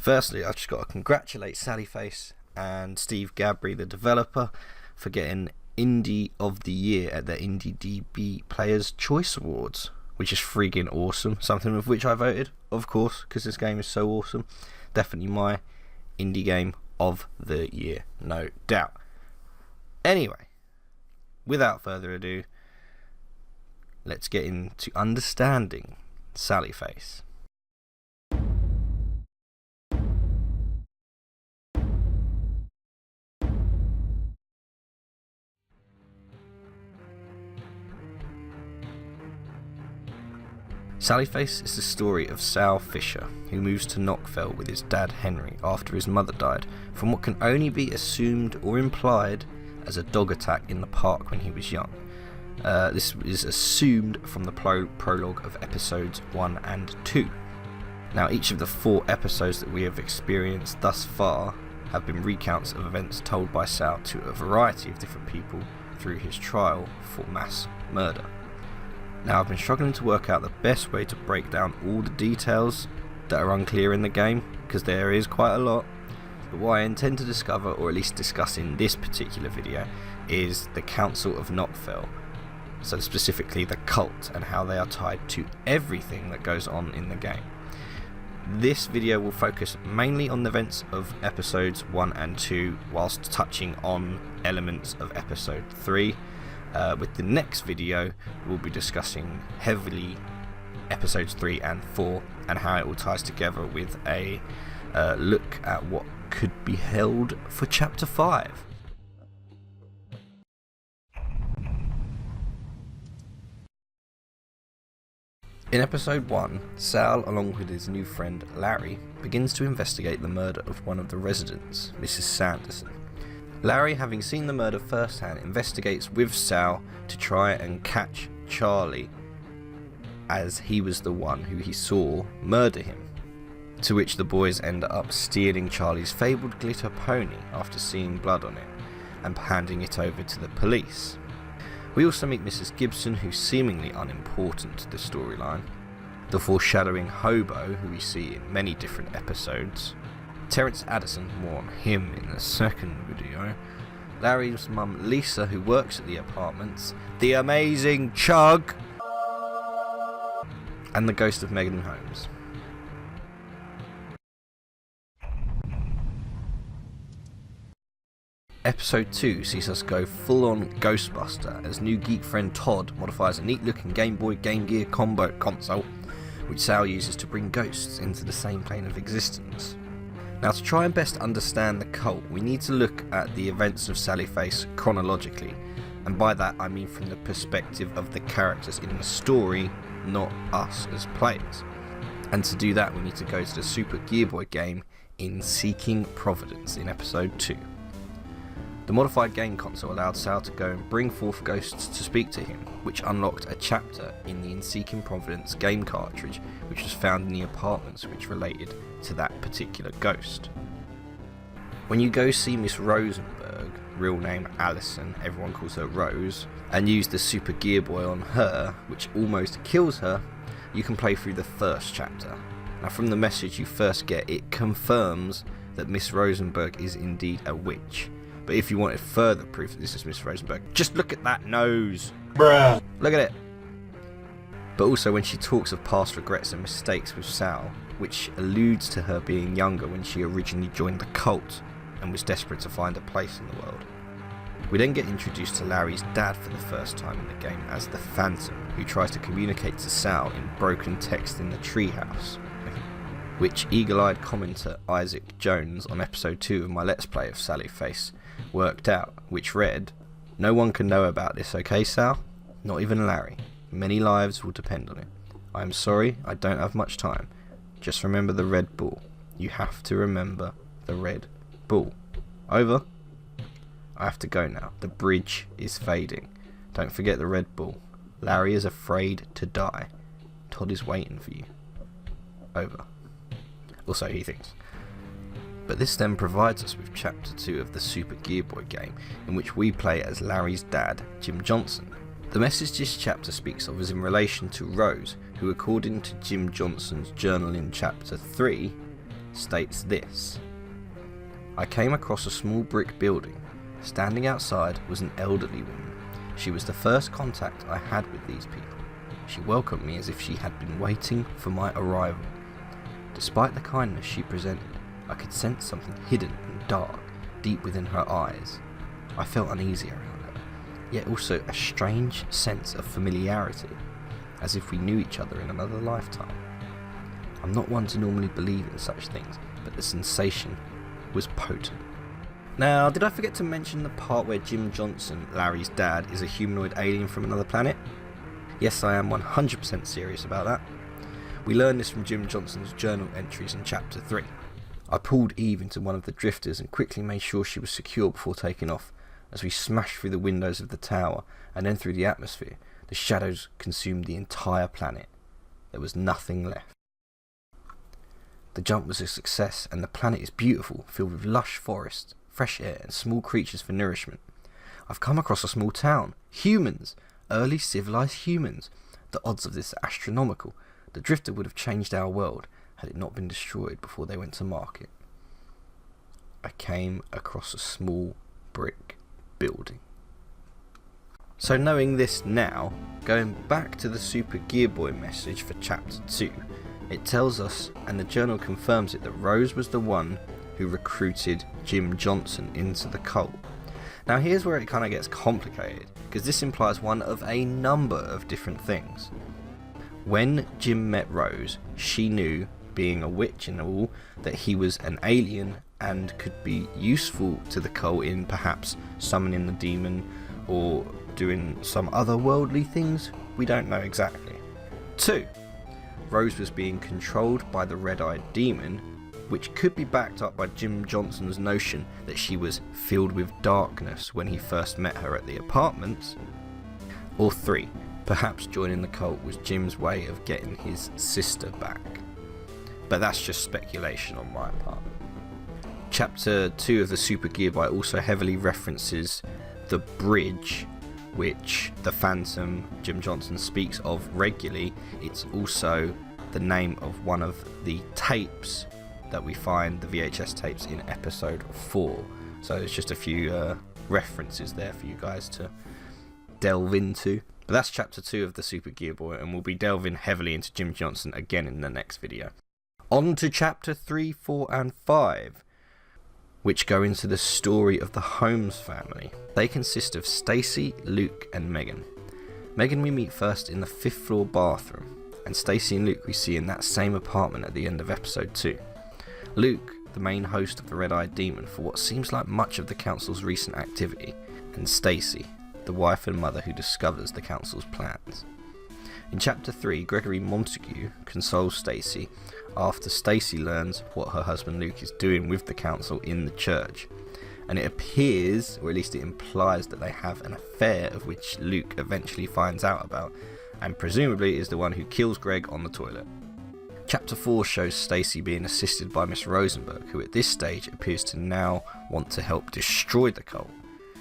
Firstly, I've just got to congratulate Sallyface and Steve Gabry, the developer, for getting Indie of the Year at the IndieDB Players' Choice Awards, which is friggin' awesome. Something with which I voted, of course, because this game is so awesome. Definitely my indie game of the year, no doubt. Anyway, without further ado, let's get into understanding Sallyface. Sallyface is the story of Sal Fisher, who moves to Nockfell with his dad Henry after his mother died from what can only be assumed or implied as a dog attack in the park when he was young. This is assumed from the prologue of episodes 1 and 2. Now, each of the 4 episodes that we have experienced thus far have been recounts of events told by Sal to a variety of different people through his trial for mass murder. Now, I've been struggling to work out the best way to break down all the details that are unclear in the game, because there is quite a lot, but what I intend to discover, or at least discuss in this particular video, is the Council of Nockfell, so specifically the cult and how they are tied to everything that goes on in the game. This video will focus mainly on the events of episodes 1 and 2, whilst touching on elements of episode 3. With the next video, we'll be discussing heavily episodes 3 and 4 and how it all ties together with a look at what could be held for chapter 5. In episode 1, Sal, along with his new friend Larry, begins to investigate the murder of one of the residents, Mrs. Sanderson. Larry, having seen the murder firsthand, investigates with Sal to try and catch Charlie, as he was the one who he saw murder him, to which the boys end up stealing Charlie's fabled glitter pony after seeing blood on it, and handing it over to the police. We also meet Mrs. Gibson, who's seemingly unimportant to the storyline, the foreshadowing hobo, who we see in many different episodes, Terence Addison, more on him in the second video, Larry's mum Lisa, who works at the apartments, the amazing Chug, and the ghost of Megan Holmes. Episode 2 sees us go full-on Ghostbuster as new geek friend Todd modifies a neat-looking Game Boy Game Gear combo console, which Sal uses to bring ghosts into the same plane of existence. Now, to try and best understand the cult, we need to look at the events of Sallyface chronologically, and by that I mean from the perspective of the characters in the story, not us as players. And to do that, we need to go to the Super Gear Boy game in Seeking Providence in episode 2. The modified game console allowed Sal to go and bring forth ghosts to speak to him, which unlocked a chapter in the Seeking Providence game cartridge, which was found in the apartments which related to that particular ghost. When you go see Miss Rosenberg, real name Allison, everyone calls her Rose, and use the Super Gear Boy on her, which almost kills her, you can play through the first chapter. Now, from the message you first get, it confirms that Miss Rosenberg is indeed a witch. But if you wanted further proof that this is Miss Rosenberg, just look at that nose. Bruh. Look at it. But also when she talks of past regrets and mistakes with Sal, which alludes to her being younger when she originally joined the cult and was desperate to find a place in the world. We then get introduced to Larry's dad for the first time in the game as the Phantom, who tries to communicate to Sal in broken text in the treehouse, which eagle-eyed commenter Isaac Jones on episode 2 of my Let's Play of Sallyface worked out, which read, "No one can know about this, okay, Sal? Not even Larry. Many lives will depend on it. I am sorry, I don't have much time. Just remember the Red Bull. You have to remember the Red Bull. Over. I have to go now. The bridge is fading. Don't forget the Red Bull. Larry is afraid to die. Todd is waiting for you. Over." Also, he thinks. But this then provides us with chapter 2 of the Super Gear Boy game, in which we play as Larry's dad, Jim Johnson. The message this chapter speaks of is in relation to Rose, who according to Jim Johnson's journal in chapter 3, states this: I came across a small brick building. Standing outside was an elderly woman. She was the first contact I had with these people. She welcomed me as if she had been waiting for my arrival. Despite the kindness she presented, I could sense something hidden and dark deep within her eyes. I felt uneasy around her, yet also a strange sense of familiarity, as if we knew each other in another lifetime. I'm not one to normally believe in such things, but the sensation was potent. Now, did I forget to mention the part where Jim Johnson, Larry's dad, is a humanoid alien from another planet? Yes, I am 100% serious about that. We learned this from Jim Johnson's journal entries in Chapter 3. I pulled Eve into one of the drifters and quickly made sure she was secure before taking off. As we smashed through the windows of the tower and then through the atmosphere, the shadows consumed the entire planet. There was nothing left. The jump was a success, and the planet is beautiful, filled with lush forests, fresh air, and small creatures for nourishment. I've come across a small town. Humans! Early civilized humans. The odds of this are astronomical. The drifter would have changed our world had it not been destroyed before they went to market. I came across a small brick building. So knowing this now, going back to the Super Gear Boy message for Chapter 2, it tells us, and the journal confirms it, that Rose was the one who recruited Jim Johnson into the cult. Now here's where it kind of gets complicated, because this implies one of a number of different things. When Jim met Rose, she knew, being a witch and all, that he was an alien and could be useful to the cult in perhaps summoning the demon or doing some other worldly things. We don't know exactly. 2. Rose was being controlled by the red-eyed demon, which could be backed up by Jim Johnson's notion that she was filled with darkness when he first met her at the apartments. Or 3. Perhaps joining the cult was Jim's way of getting his sister back. But that's just speculation on my part. Chapter 2 of the Super Gear Boy also heavily references the bridge, which the Phantom, Jim Johnson, speaks of regularly. It's also the name of one of the tapes that we find, the VHS tapes, in episode 4. So it's just a few references there for you guys to delve into. But that's Chapter 2 of the Super Gear Boy, and we'll be delving heavily into Jim Johnson again in the next video. On to Chapter 3, 4 and 5, which go into the story of the Holmes family. They consist of Stacy, Luke and Megan. Megan we meet first in the 5th floor bathroom, and Stacy and Luke we see in that same apartment at the end of episode 2. Luke, the main host of the Red-Eyed Demon for what seems like much of the council's recent activity, and Stacy, the wife and mother who discovers the council's plans. In Chapter 3, Gregory Montague consoles Stacy after Stacy learns what her husband Luke is doing with the council in the church, and it appears, or at least it implies, that they have an affair of which Luke eventually finds out about, and presumably is the one who kills Greg on the toilet. Chapter 4 shows Stacy being assisted by Miss Rosenberg, who at this stage appears to now want to help destroy the cult.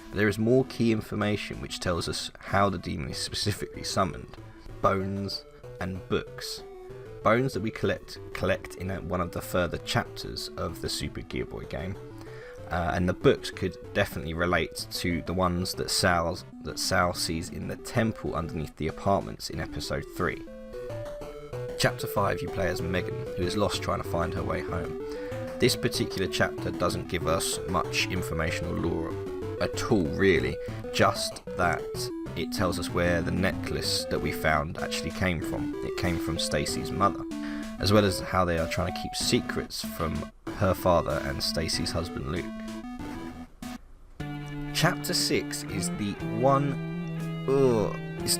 But there is more key information which tells us how the demon is specifically summoned. Bones and books. Bones that we collect in one of the further chapters of the Super Gear Boy game. And the books could definitely relate to the ones that Sal sees in the temple underneath the apartments in episode 3. Chapter 5, you play as Megan, who is lost trying to find her way home. This particular chapter doesn't give us much information or lore at all, really, just that it tells us where the necklace that we found actually came from. It came from Stacy's mother, as well as how they are trying to keep secrets from her father and Stacy's husband Luke. Chapter 6 is the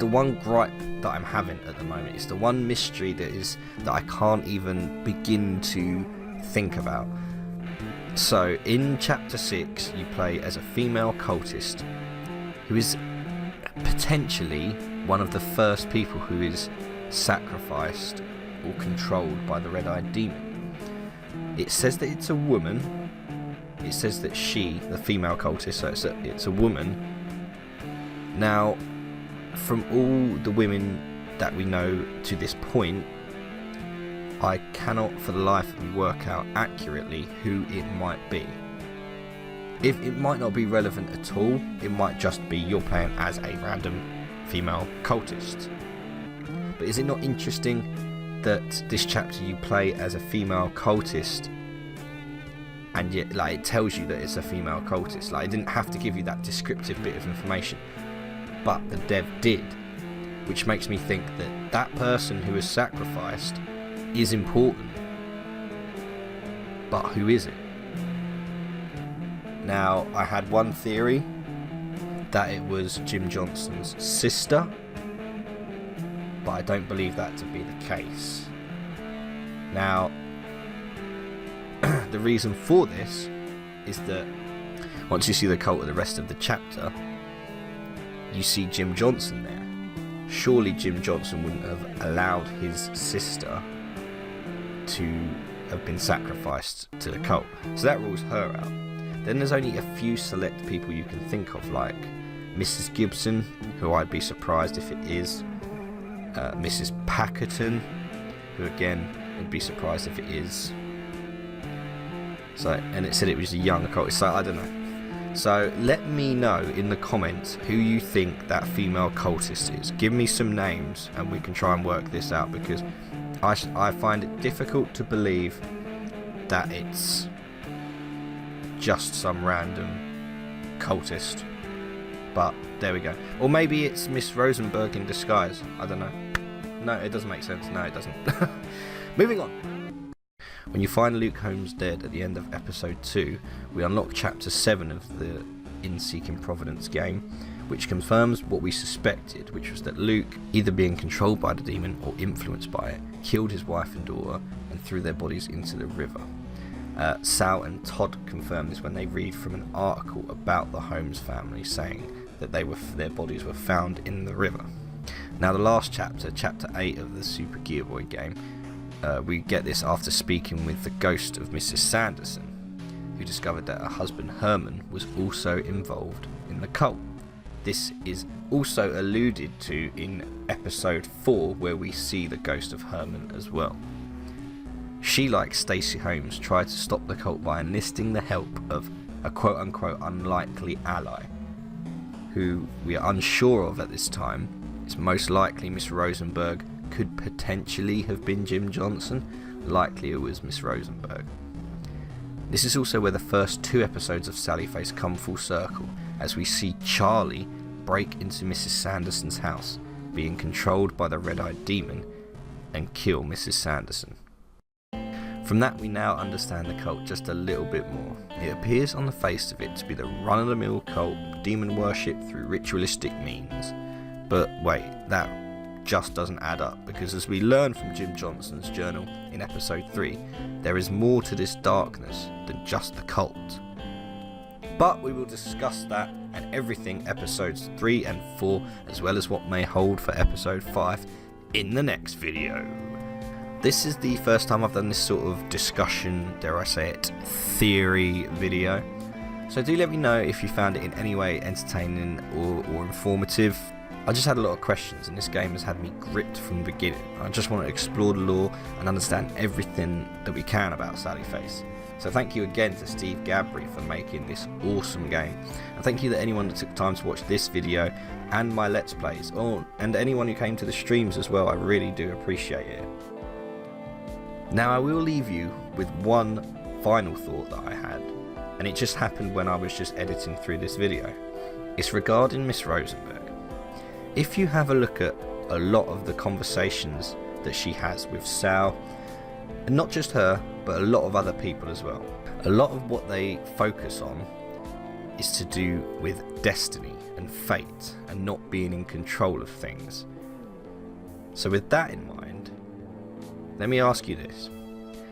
one gripe that I'm having at the moment. It's the one mystery that I can't even begin to think about. So in Chapter 6 you play as a female cultist who is potentially one of the first people who is sacrificed or controlled by the Red-Eyed Demon. It says that it's a woman. It says that she, the female cultist, so it's a woman. Now, from all the women that we know to this point, I cannot for the life of me work out accurately who it might be. If it might not be relevant at all, it might just be you're playing as a random female cultist. But is it not interesting that this chapter you play as a female cultist, and yet it tells you that it's a female cultist? It didn't have to give you that descriptive bit of information, but the dev did, which makes me think that that person who is sacrificed is important. But who is it? Now, I had one theory that it was Jim Johnson's sister, but I don't believe that to be the case. Now, the reason for this is that once you see the cult of the rest of the chapter, you see Jim Johnson there. Surely Jim Johnson wouldn't have allowed his sister to have been sacrificed to the cult, so that rules her out. Then there's only a few select people you can think of, like Mrs. Gibson, who I'd be surprised if it is, Mrs. Packerton, who again would be surprised if it is. So, and it said it was a young occultist, so I don't know. So let me know in the comments who you think that female cultist is. Give me some names and we can try and work this out, because I find it difficult to believe that it's just some random cultist. But there we go. Or maybe it's Miss Rosenberg in disguise. I don't know. No, it doesn't make sense. No, it doesn't. Moving on. When you find Luke Holmes dead at the end of episode 2, we unlock chapter 7 of the Seeking Providence game, which confirms what we suspected, which was that Luke, either being controlled by the demon or influenced by it, killed his wife and daughter and threw their bodies into the river. Sal and Todd confirm this when they read from an article about the Holmes family saying that their bodies were found in the river. Now the last chapter, chapter 8 of the Super Gear Boy game, we get this after speaking with the ghost of Mrs. Sanderson, who discovered that her husband Herman was also involved in the cult. This is also alluded to in episode 4, where we see the ghost of Herman as well. She, like Stacey Holmes, tried to stop the cult by enlisting the help of a quote-unquote unlikely ally, who we are unsure of at this time. It's most likely Miss Rosenberg, could potentially have been Jim Johnson, likely it was Miss Rosenberg. This is also where the first 2 episodes of Sallyface come full circle, as we see Charlie break into Mrs. Sanderson's house, being controlled by the red-eyed demon, and kill Mrs. Sanderson. From that we now understand the cult just a little bit more. It appears on the face of it to be the run-of-the-mill cult, demon worship through ritualistic means. But wait, that just doesn't add up, because as we learn from Jim Johnson's journal in episode 3, there is more to this darkness than just the cult. But we will discuss that and everything episodes 3 and 4, as well as what may hold for episode 5 in the next video. This is the first time I've done this sort of discussion, dare I say it, theory video. So do let me know if you found it in any way entertaining or informative. I just had a lot of questions, and this game has had me gripped from the beginning. I just want to explore the lore and understand everything that we can about Sallyface. So thank you again to Steve Gabry for making this awesome game, and thank you to anyone that took time to watch this video and my Let's Plays, and anyone who came to the streams as well. I really do appreciate it. Now I will leave you with one final thought that I had, and it just happened when I was just editing through this video. It's regarding Miss Rosenberg. If you have a look at a lot of the conversations that she has with Sal, and not just her, but a lot of other people as well, a lot of what they focus on is to do with destiny and fate and not being in control of things. So with that in mind, let me ask you this.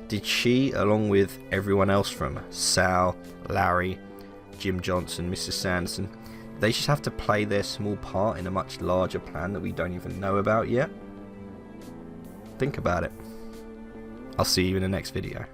Did she, along with everyone else from Sal, Larry, Jim Johnson, Mrs. Sanderson, they just have to play their small part in a much larger plan that we don't even know about yet? Think about it. I'll see you in the next video.